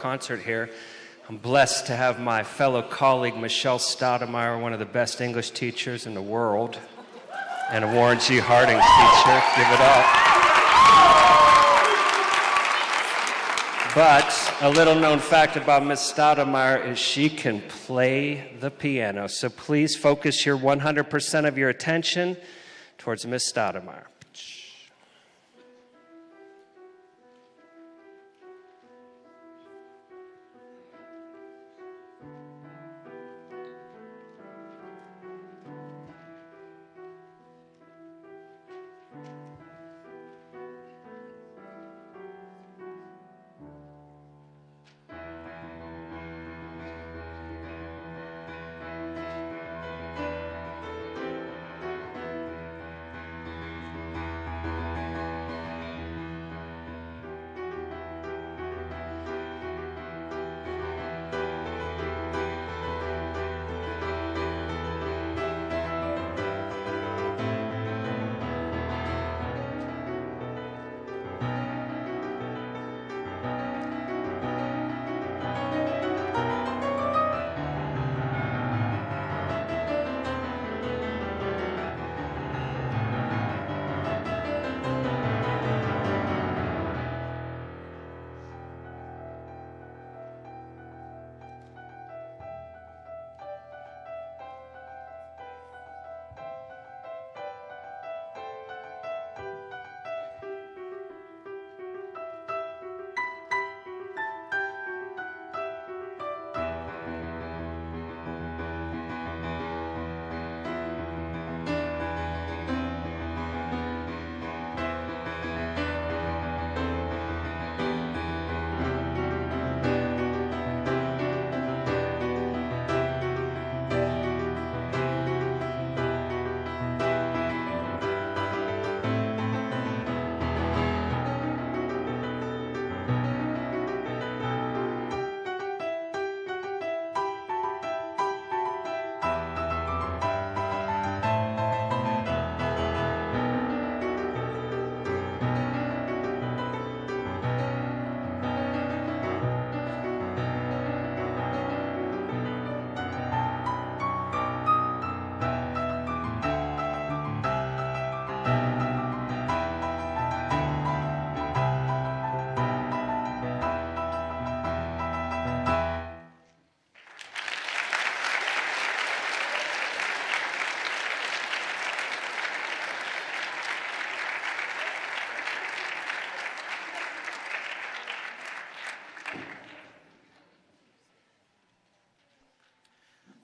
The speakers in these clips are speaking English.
concert here. I'm blessed to have my fellow colleague Michelle Stoudemire, one of the best English teachers in the world, and a Warren G. Harding teacher. Give it up. But a little known fact about Miss Stoudemire is she can play the piano. So please focus your 100% of your attention towards Miss Stoudemire.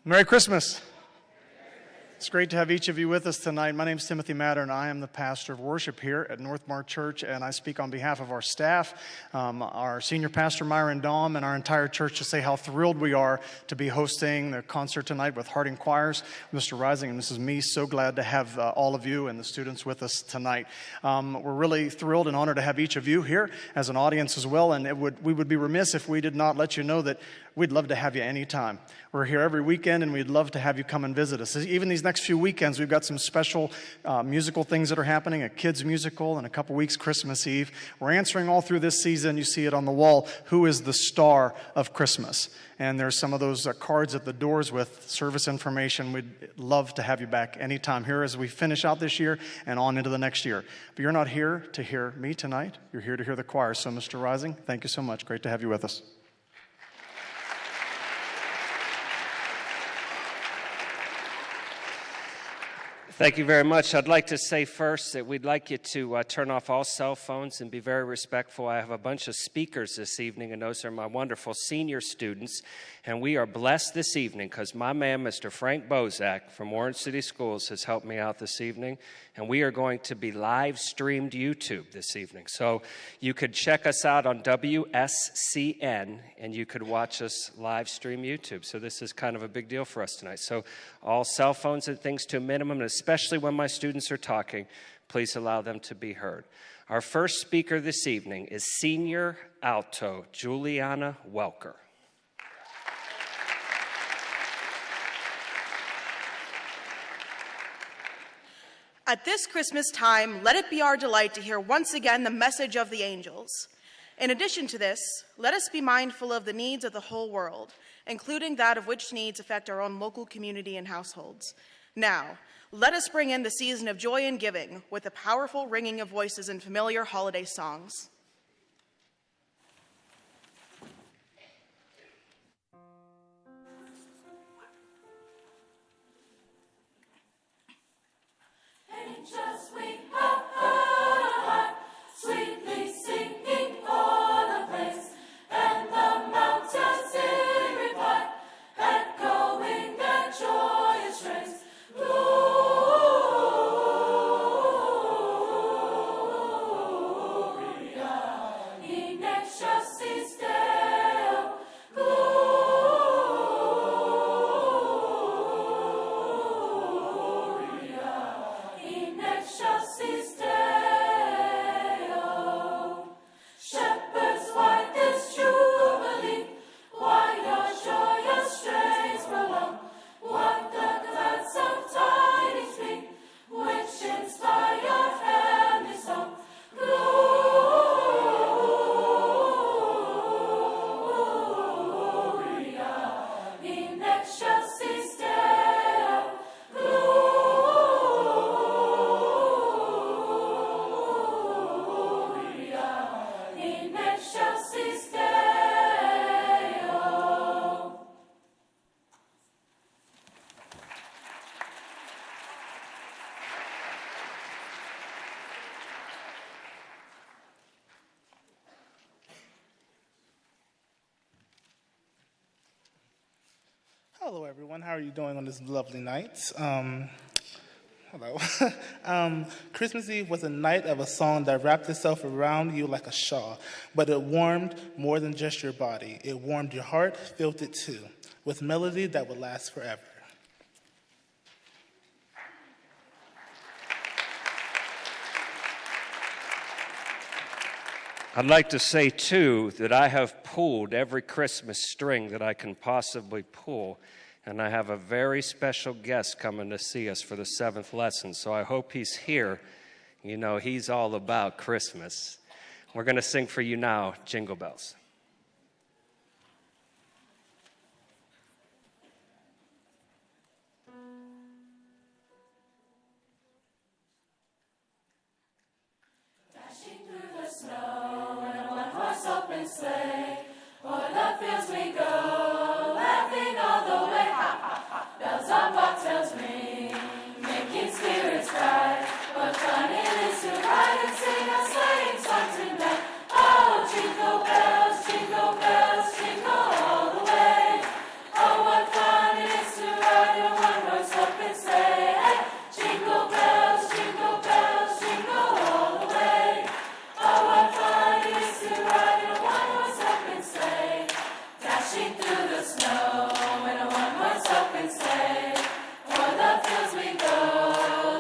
Merry Christmas. It's great to have each of you with us tonight. My name is Timothy Matter, and I am the pastor of worship here at Northmark Church, and I speak on behalf of our staff, our senior pastor, Myron Dahm, and our entire church to say how thrilled we are to be hosting the concert tonight with Harding Choirs, Mr. Rising and Mrs. Me. So glad to have all of you and the students with us tonight. We're really thrilled and honored to have each of you here as an audience as well, and we would be remiss if we did not let you know that we'd love to have you anytime. We're here every weekend, and we'd love to have you come and visit us. Even these next few weekends, we've got some special musical things that are happening, a kids musical, and a couple weeks Christmas Eve. We're answering all through this season. You see it on the wall, who is the star of Christmas? And there's some of those cards at the doors with service information. We'd love to have you back anytime here as we finish out this year and on into the next year. But you're not here to hear me tonight. You're here to hear the choir. So, Mr. Rising, thank you so much. Great to have you with us. Thank you very much. I'd like to say first that we'd like you to turn off all cell phones and be very respectful. I have a bunch of speakers this evening, and those are my wonderful senior students. And we are blessed this evening because my man, Mr. Frank Bozak from Orange City Schools, has helped me out this evening. And we are going to be live streamed YouTube this evening. So you could check us out on WSCN, and you could watch us live stream YouTube. So this is kind of a big deal for us tonight. So all cell phones and things to a minimum, and especially when my students are talking, please allow them to be heard. Our first speaker this evening is senior alto Juliana Welker. At this Christmas time, let it be our delight to hear once again the message of the angels. In addition to this, let us be mindful of the needs of the whole world, including that of which needs affect our own local community and households. Now, let us bring in the season of joy and giving with a powerful ringing of voices and familiar holiday songs. Angels, we have heard a heart sweetly singing o'er the place, and the mountains in reply, echoing their joyous strains. Gloria in excelsis Deo. Gloria in excelsis Deo. Shepherds, why this jubilee? Why your joyous strains prolong? What the glad of tidings be, which inspire heavenly song? Gloria in excelsis Deo. Gloria in excelsis Deo. Hello, everyone. How are you doing on this lovely night? Hello. Christmas Eve was a night of a song that wrapped itself around you like a shawl, but it warmed more than just your body. It warmed your heart, filled it too, with melody that would last forever. I'd like to say, too, that I have pulled every Christmas string that I can possibly pull, and I have a very special guest coming to see us for the 7th lesson, so I hope he's here. You know, he's all about Christmas. We're going to sing for you now, Jingle Bells. Dashing through the snow in a one-horse open sleigh, o'er the fields we go, laughing all the way. Ha, ha, ha. Bells on bobtails ring, making spirits bright. What fun it is to ride and sing a sleighing song tonight. Oh, jingle bells, jingle all the way. Oh, what fun it is to ride in a one-horse open sleigh. Hey, jingle bells, jingle all the way. Oh, what fun it is to ride in a one-horse open sleigh. Dashing through the snow in a one-horse open sleigh. O'er the fields we go,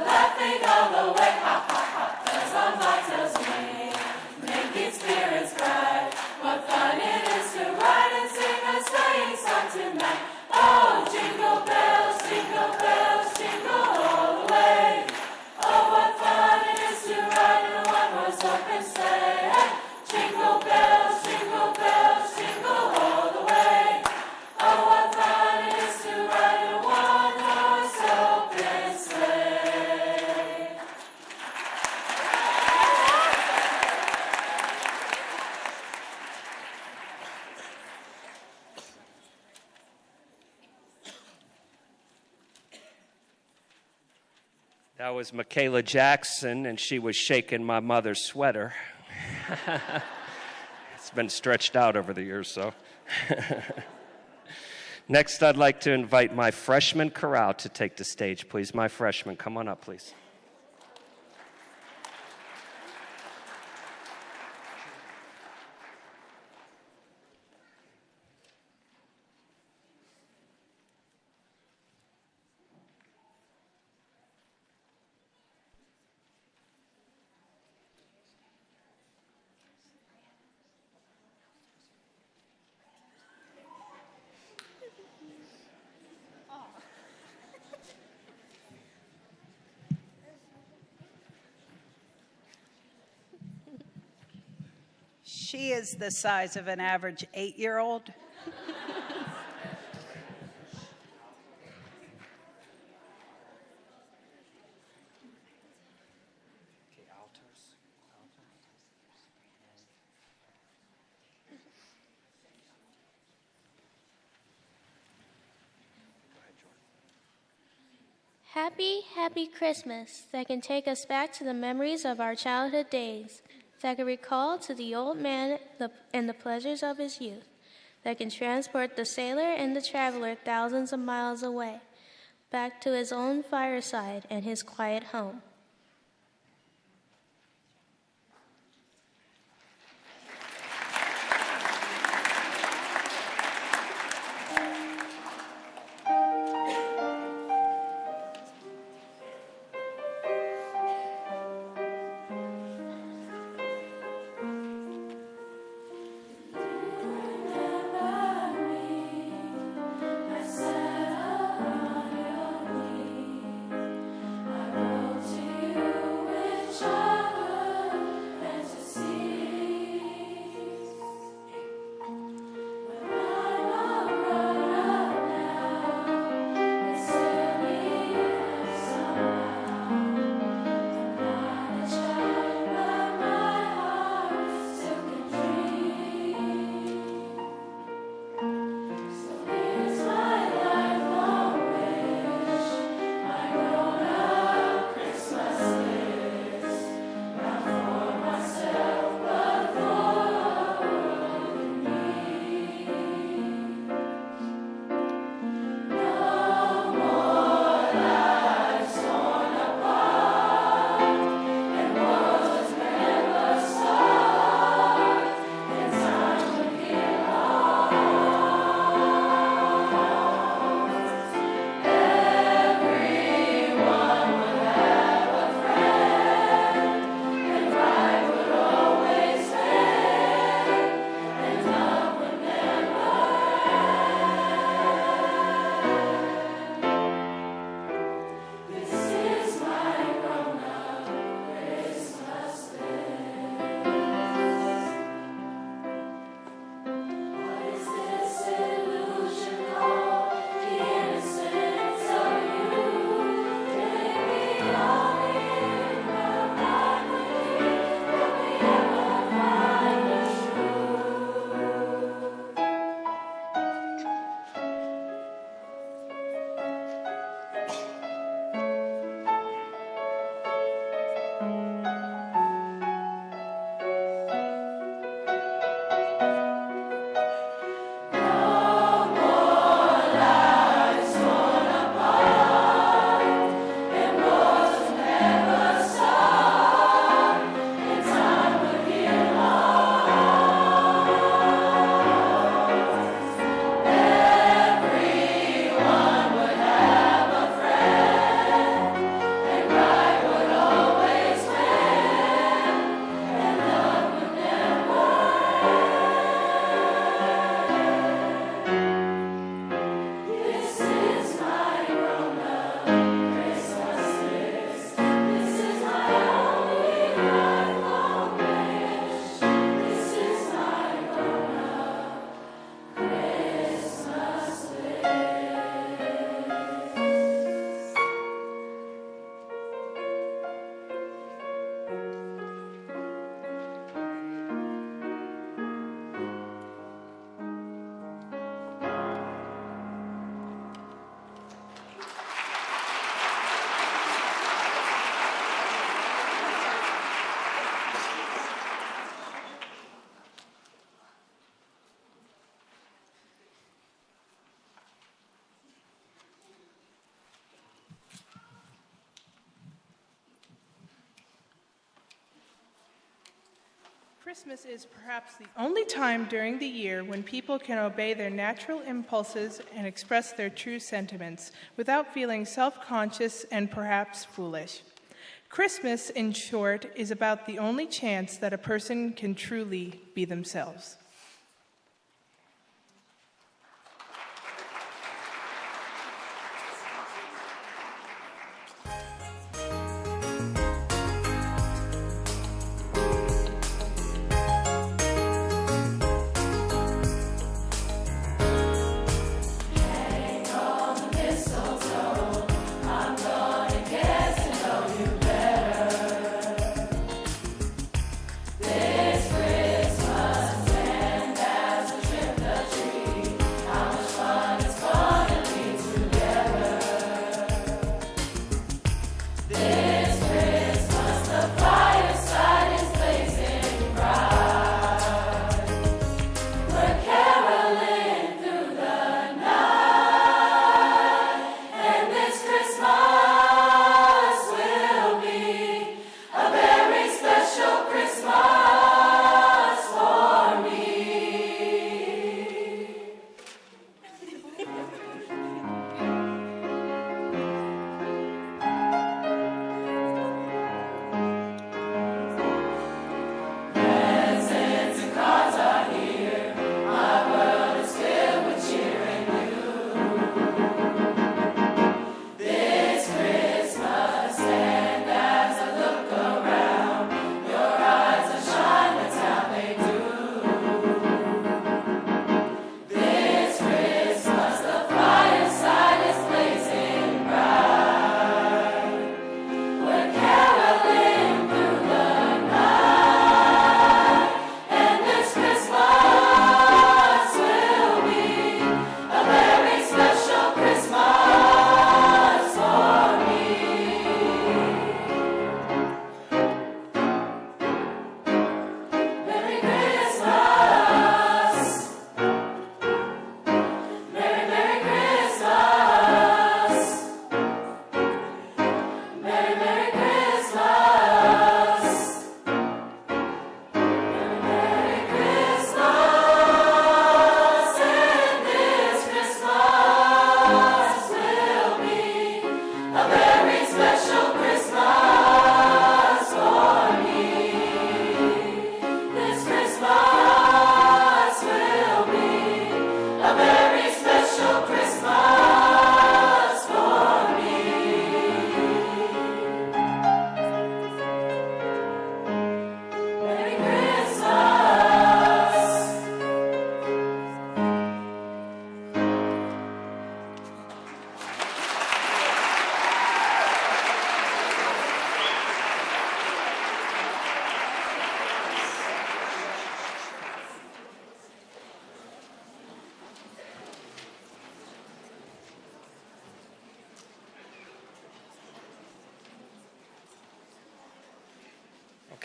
laughing all the way. Ha, ha, ha. Bells on bobtails ring, making spirits bright. What fun it is to ride and sing a sleighing song tonight. Oh, jingle bells, jingle all the way. Oh, what fun it is to ride in a one-horse open sleigh. Hey, jingle bells, jingle all the way. Oh, what fun it is to ride in a one-horse open sleigh. That was Michaela Jackson, and she was shaking my mother's sweater. It's been stretched out over the years, so. Next, I'd like to invite my freshman chorale to take the stage, please. My freshmen, come on up, please. She is the size of an average 8-year-old. Happy, happy Christmas that can take us back to the memories of our childhood days, that can recall to the old man and the pleasures of his youth, that can transport the sailor and the traveler thousands of miles away, back to his own fireside and his quiet home. Christmas is perhaps the only time during the year when people can obey their natural impulses and express their true sentiments without feeling self-conscious and perhaps foolish. Christmas, in short, is about the only chance that a person can truly be themselves.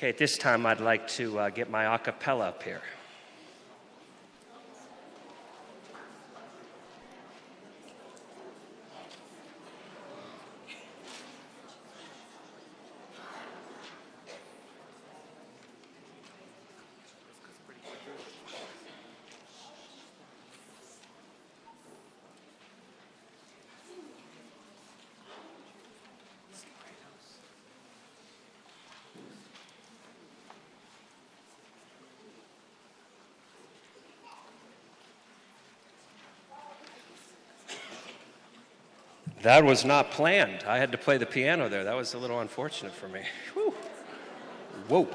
Okay, at this time, I'd like to get my acapella up here. That was not planned. I had to play the piano there. That was a little unfortunate for me. Whew. Whoa.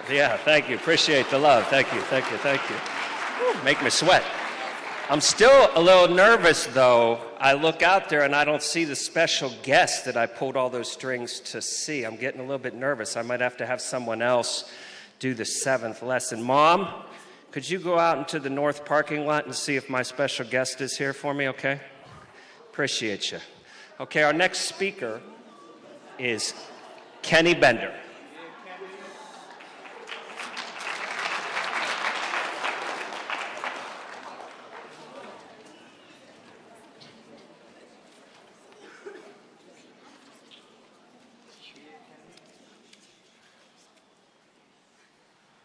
Yeah, thank you. Appreciate the love. Thank you. Whew, make me sweat. I'm still a little nervous, though. I look out there and I don't see the special guest that I pulled all those strings to see. I'm getting a little bit nervous. I might have to have someone else do the 7th lesson. Mom, could you go out into the north parking lot and see if my special guest is here for me, okay? Appreciate you. Okay, our next speaker is Kenny Bender.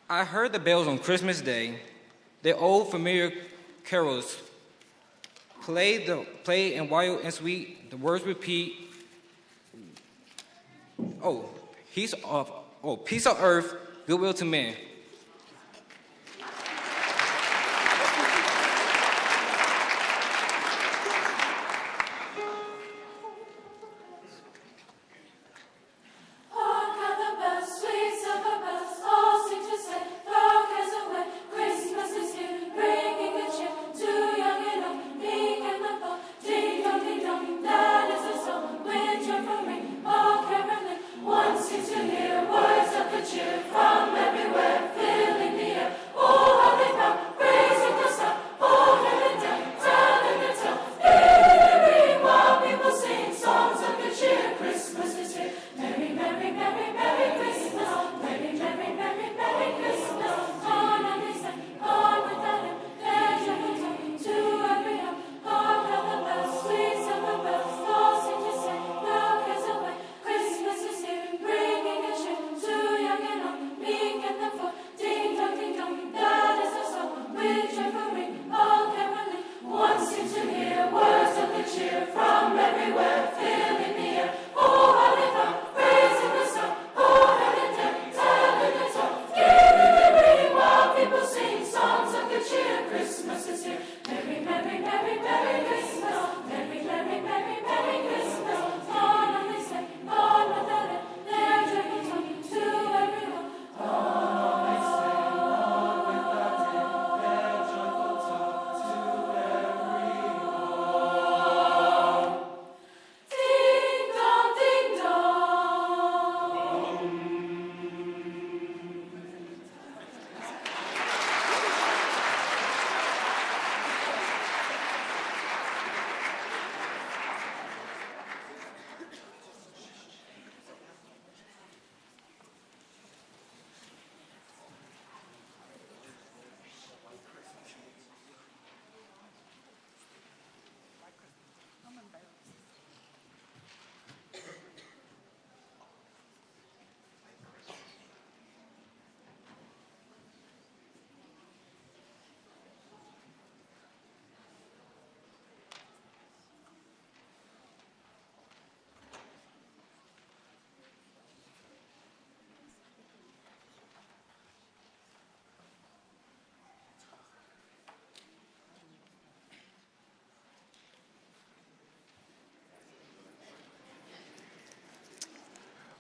I heard the bells on Christmas Day, the old familiar carols play and wild and sweet, the words repeat. Peace on earth, goodwill to men.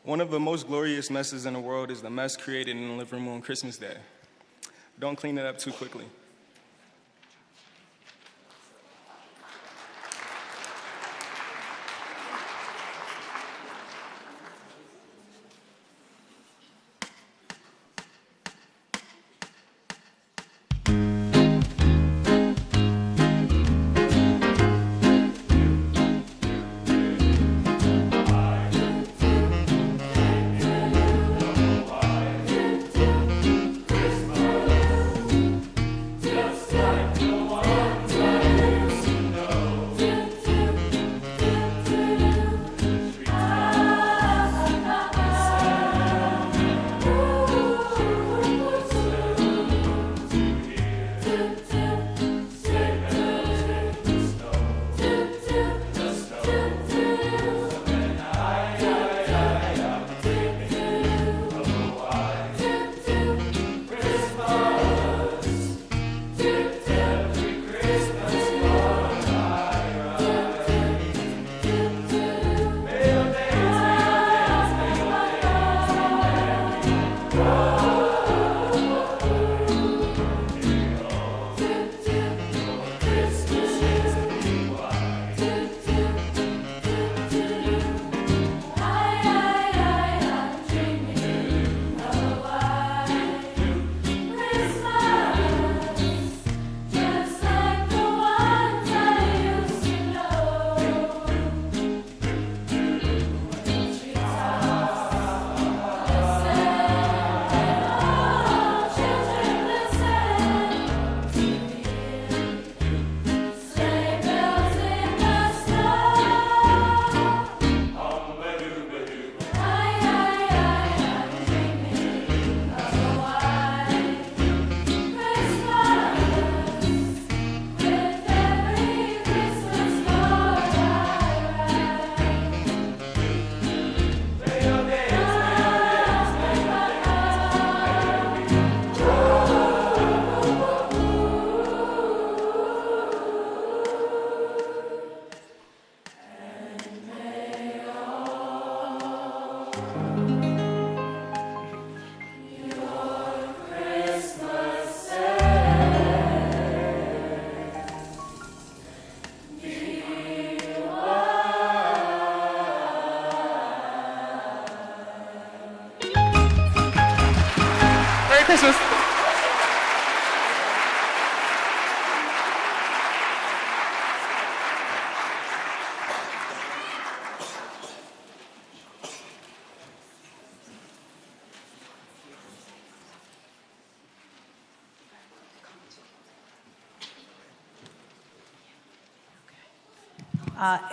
One of the most glorious messes in the world is the mess created in the living room on Christmas Day. Don't clean it up too quickly.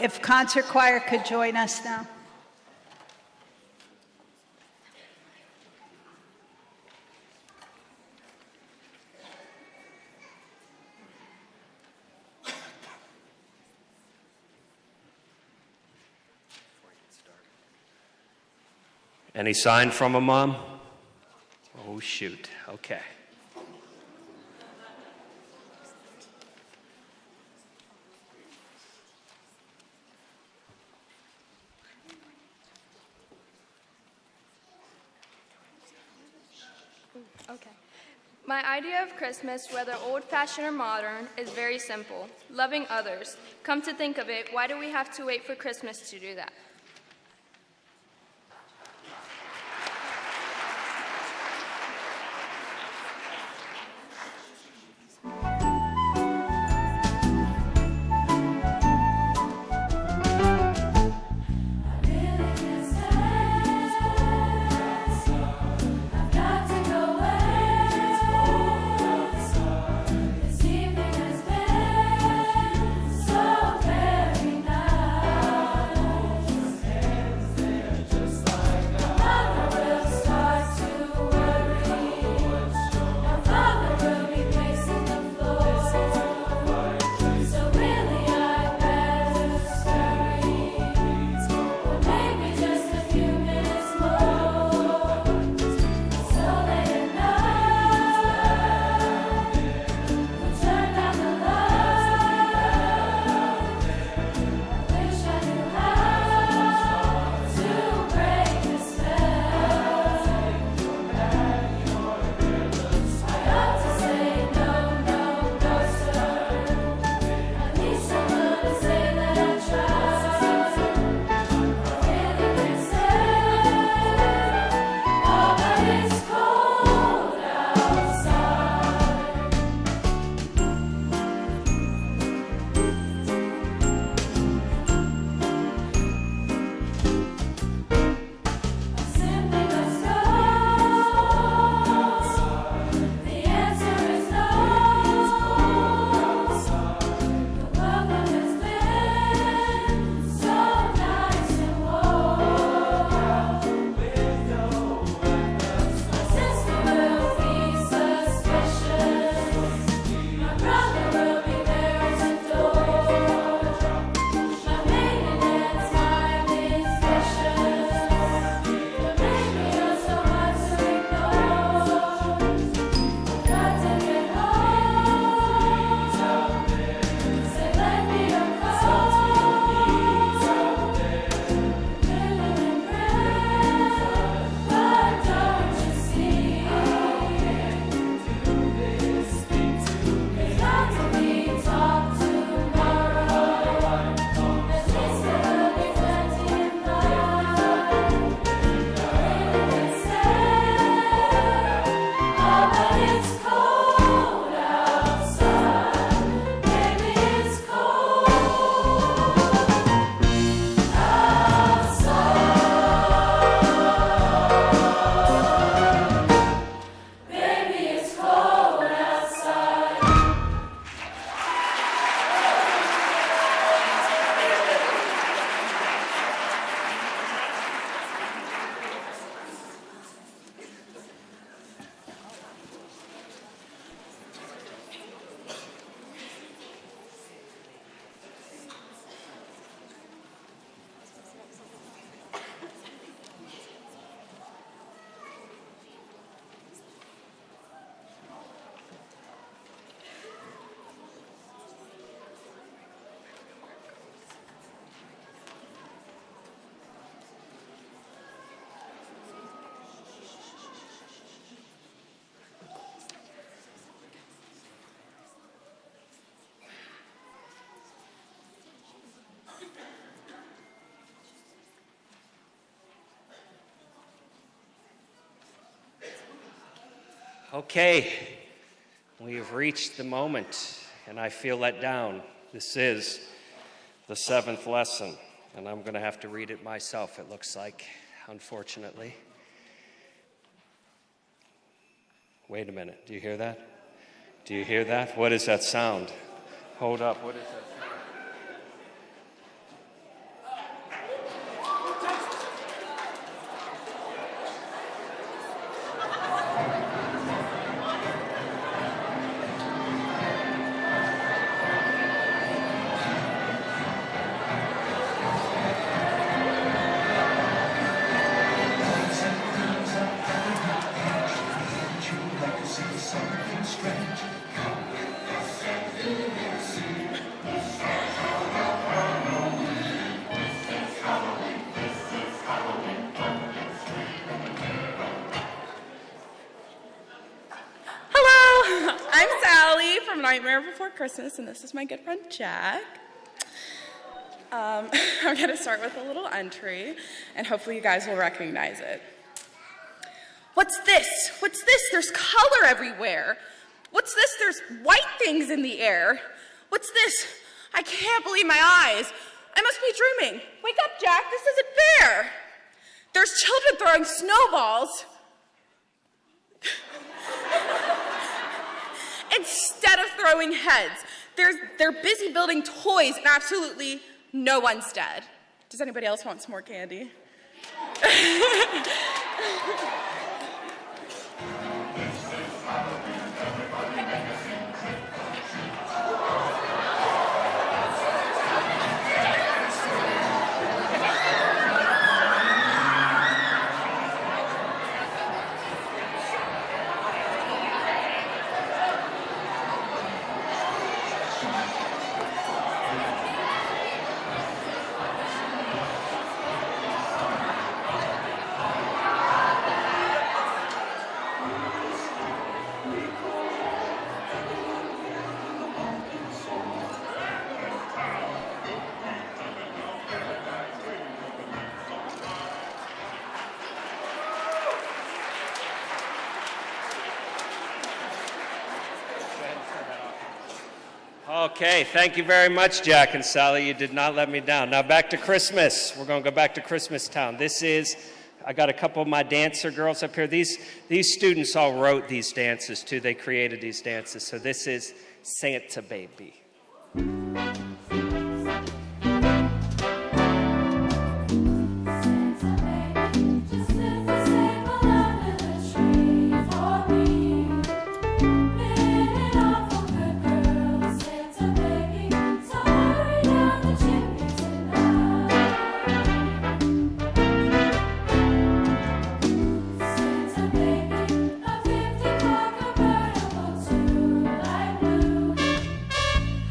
If concert choir could join us now. Any sign from a mom? Oh, shoot. Okay. Okay. My idea of Christmas, whether old-fashioned or modern, is very simple. Loving others. Come to think of it, why do we have to wait for Christmas to do that? Okay, we have reached the moment, and I feel let down. This is the 7th lesson, and I'm going to have to read it myself, it looks like, unfortunately. Wait a minute, do you hear that? Do you hear that? What is that sound? Hold up, what is that from Nightmare Before Christmas, and this is my good friend Jack. I'm going to start with a little entry, and hopefully you guys will recognize it. What's this? What's this? There's color everywhere. What's this? There's white things in the air. What's this? I can't believe my eyes. I must be dreaming. Wake up, Jack. This isn't fair. There's children throwing snowballs. Instead of throwing heads, they're busy building toys, and absolutely no one's dead. Does anybody else want some more candy? Okay, thank you very much, Jack and Sally. You did not let me down. Now back to Christmas. We're going to go back to Christmas Town. I got a couple of my dancer girls up here. These students all wrote these dances, too. They created these dances. So this is Santa Baby.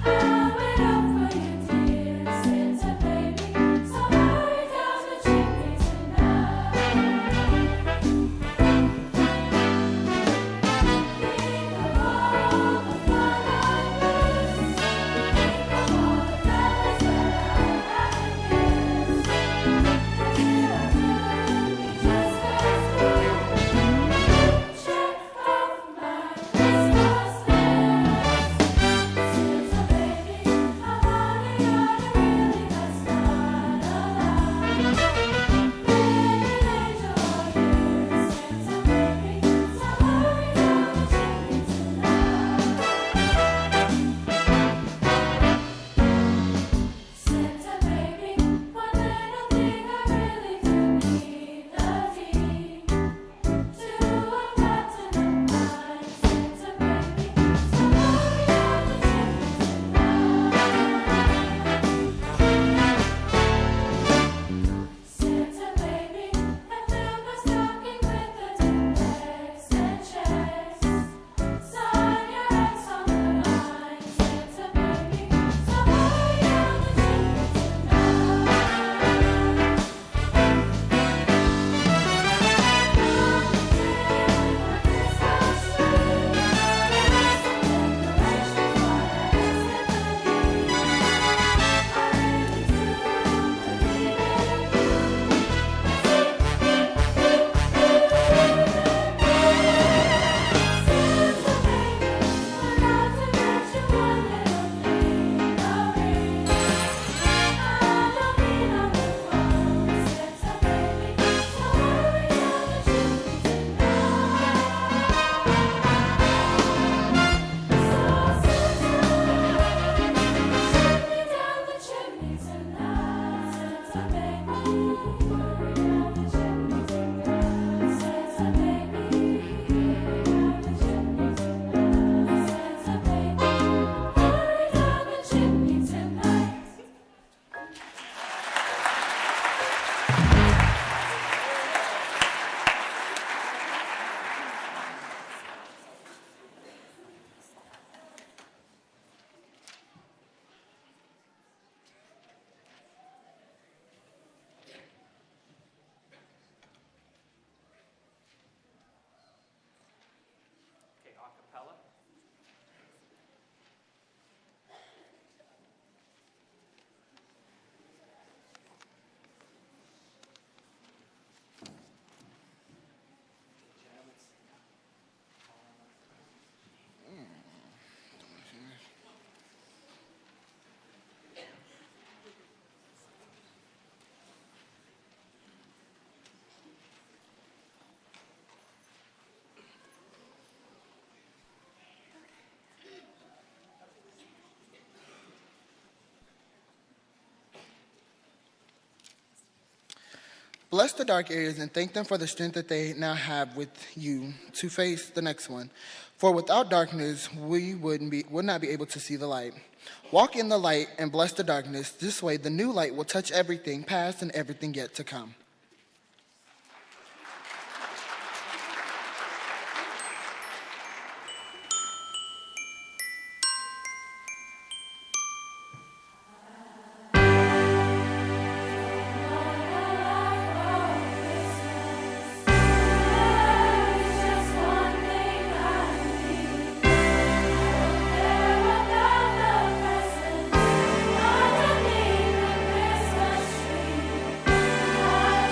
How it Bless the dark areas and thank them for the strength that they now have with you to face the next one. For without darkness, we would not be able to see the light. Walk in the light and bless the darkness. This way, the new light will touch everything past and everything yet to come. I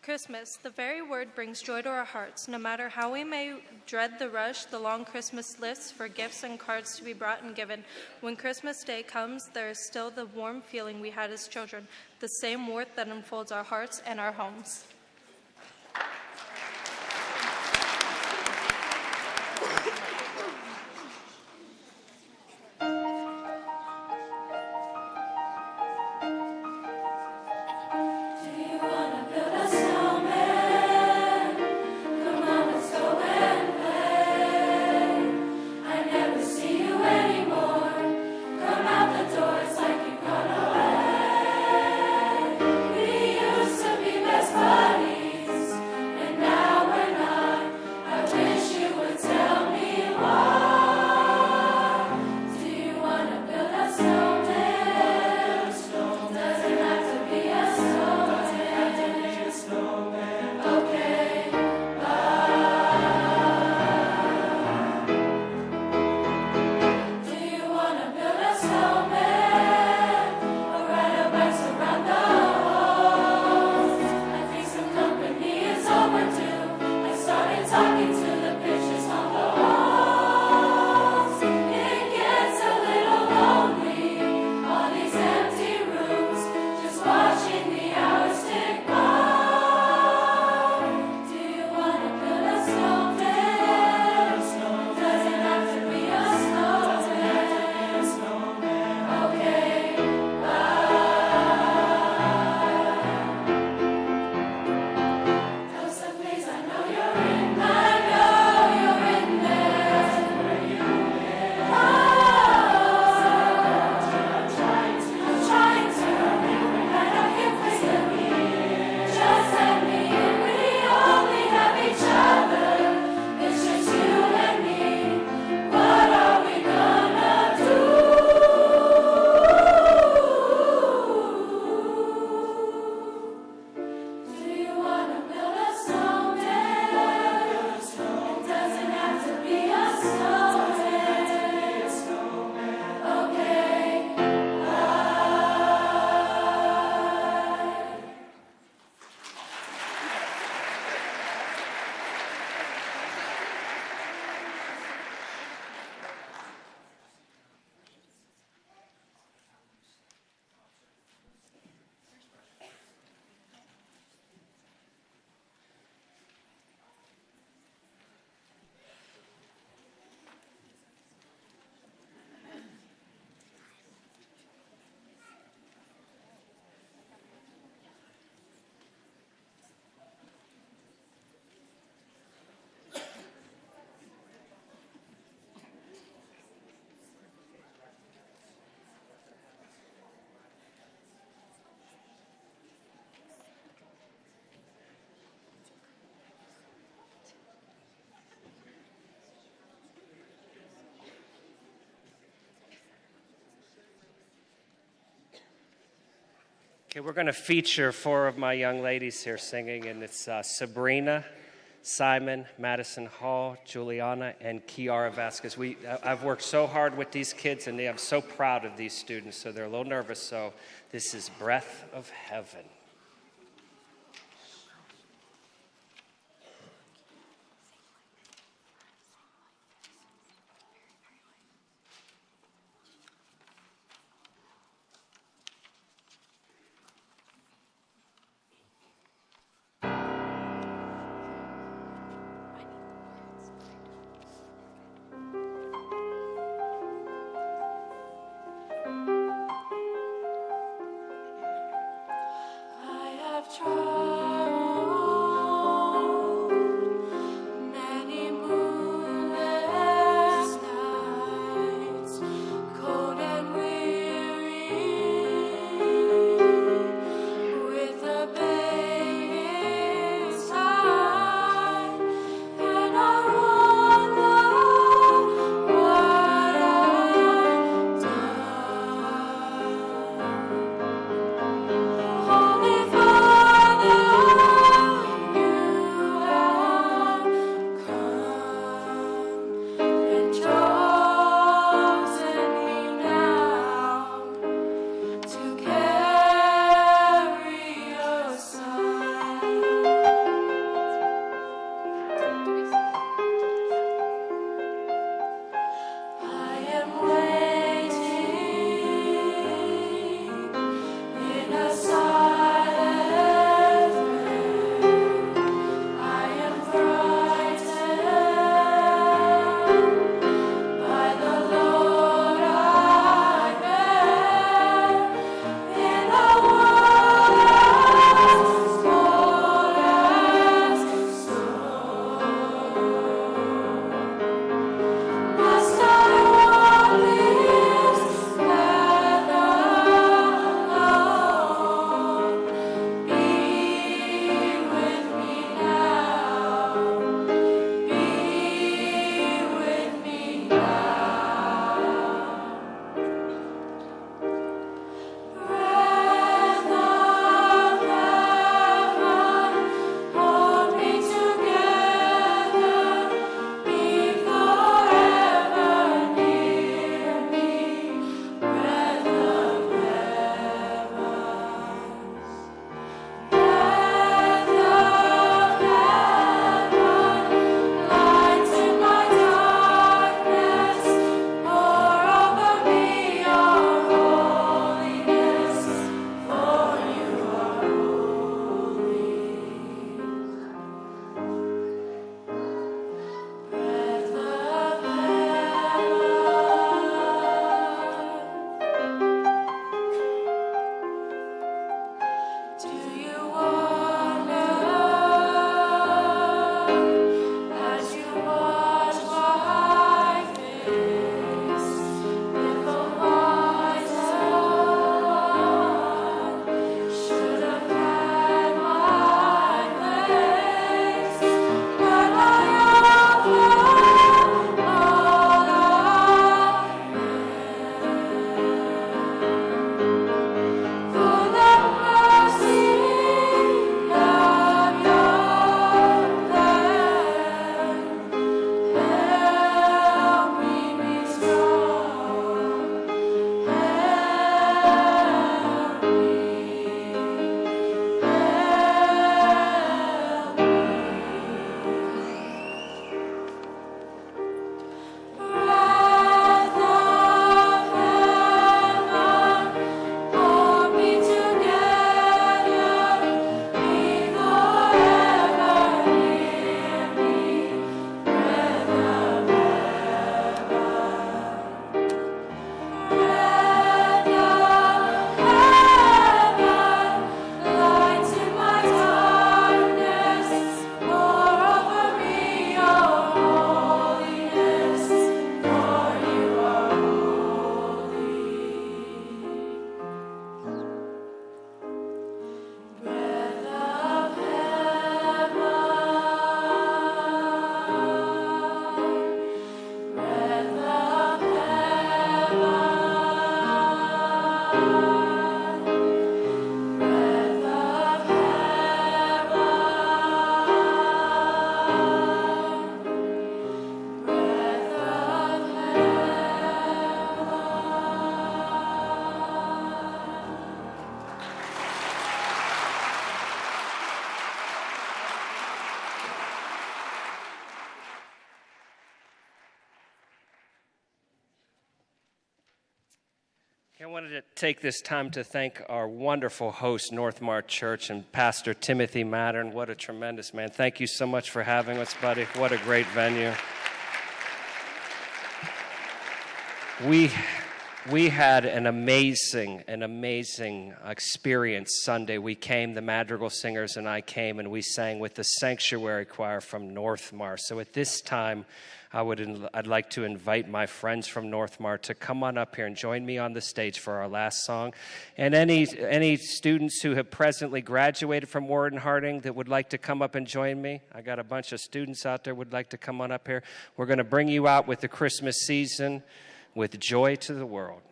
Christmas, the very word brings joy to our hearts. No matter how we may dread the rush, the long Christmas lists for gifts and cards to be brought and given, when Christmas Day comes, there is still the warm feeling we had as children, the same warmth that enfolds our hearts and our homes. Okay, we're going to feature 4 of my young ladies here singing, and it's Sabrina, Simon, Madison Hall, Juliana, and Kiara Vasquez. I've worked so hard with these kids, and I'm so proud of these students, so they're a little nervous. So this is Breath of Heaven. I wanted to take this time to thank our wonderful host, Northmar Church, and Pastor Timothy Mattern. What a tremendous man. Thank you so much for having us, buddy. What a great venue. We had an amazing experience Sunday. We came, the Madrigal Singers and I came, and we sang with the Sanctuary Choir from Northmar. So at this time, I'd like to invite my friends from Northmar to come on up here and join me on the stage for our last song. And any students who have presently graduated from Warren Harding that would like to come up and join me, I got a bunch of students out there would like to come on up here. We're going to bring you out with the Christmas season with Joy to the World.